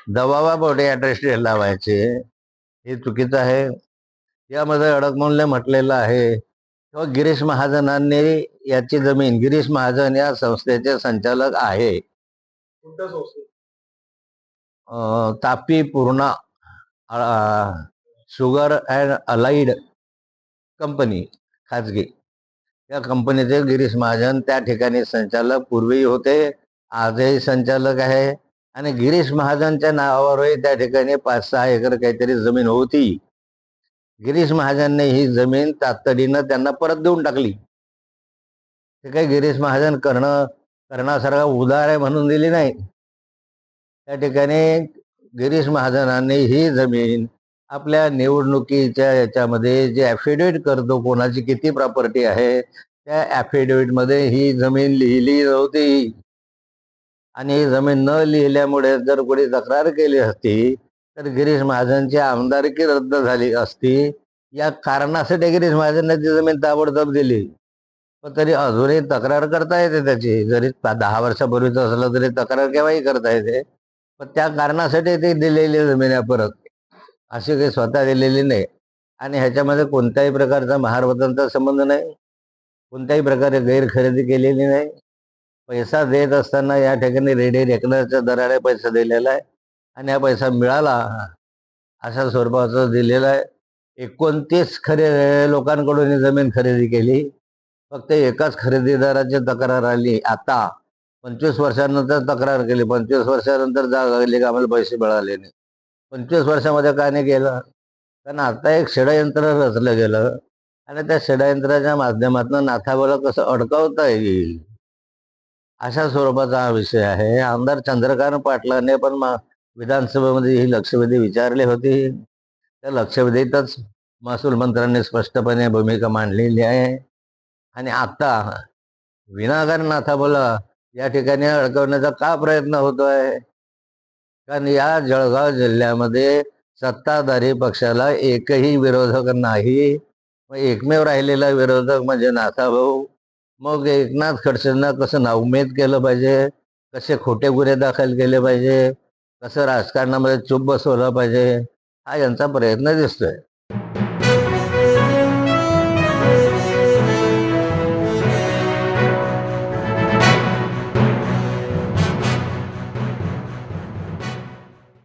दबावापोटी attested लावायचे, हे चुकीचं आहे. यामध्ये अडकमोलने म्हटलेलं आहे किंवा गिरीश महाजनांनी याची जमीन, गिरीश महाजन या संस्थेचे संचालक आहे. Tapi Purna sugar and allied company खाजगी, या कंपनीचे गिरीश महाजन त्या ठिकाणी संचालक पूर्वी होते, आजही संचालक आहे. आणि गिरीश महाजनच्या नावावरही त्या ठिकाणी 5-6 एकर काहीतरी जमीन होती. गिरीश महाजनने ही जमीन तातडीनं त्यांना परत देऊन टाकली. ते काही गिरीश महाजन करण्यासारखा उदार आहे म्हणून दिली नाही. त्या ठिकाणी गिरीश महाजनांनी ही जमीन आपल्या निवडणुकीच्या याच्यामध्ये जे ॲफिडेविट करतो कोणाची किती प्रॉपर्टी आहे, त्या ॲफिडेविटमध्ये ही जमीन लिहिली नव्हती. आणि ही जमीन न लिहिल्यामुळे जर कोणी तक्रार केली असती तर गिरीश महाजनची आमदारकी रद्द झाली असती. या कारणासाठी गिरीश महाजनने ती जमीन ताबडतोब दिली. पण तरी अजूनही तक्रार करता येते त्याची, जरी 10 वर्षापूर्वीच असलं तरी तक्रार केव्हाही करता येते. पण त्या कारणासाठी ती दिलेली जमीन आहे परत, अशी काही स्वतः दिलेली नाही. आणि ह्याच्यामध्ये कोणत्याही प्रकारचा महारवतनचा संबंध नाही, कोणत्याही प्रकारे गैरखरेदी केलेली नाही. पैसा देत असताना या ठिकाणी रेडी रेकनरच्या दराने पैसा दिलेला आहे आणि हा पैसा मिळाला अशा स्वरूपाचं दिलेलं आहे. 29 लोकांकडून ही जमीन खरेदी केली. फक्त एकाच खरेदीदाराची तक्रार आली आता 25 वर्षानंतर तक्रार केली. 25 वर्षानंतर जाग लागली की आम्हाला पैसे मिळाले नाही. 25 वर्षामध्ये काय नाही केलं? कारण आता एक षडयंत्र रचलं गेलं आणि त्या षडयंत्राच्या माध्यमातून नाथाबाला कसं अडकवता येईल अशा स्वरूपाचा हा विषय आहे. आमदार चंद्रकांत पाटलांनी पण विधानसभेमध्ये ही लक्षवेधी विचारली होती. त्या लक्षवेधीतच महसूल मंत्र्यांनी स्पष्टपणे भूमिका मांडलेली आहे. आणि आता विनाकारण नाथाबाला या ठिकाणी अडकवण्याचा का प्रयत्न होतोय? कारण या जळगाव जिल्ह्यामध्ये सत्ताधारी पक्षाला एकही विरोधक नाही. एकमेव राहिलेला विरोधक म्हणजे नाथाभाऊ. मग एकनाथ खडसेंना कसं नाउमेद केलं पाहिजे, कसे खोटे गुन्हे दाखल केले पाहिजे, कसं राजकारणामध्ये चूप बसवलं पाहिजे, हा यांचा प्रयत्न दिसतोय.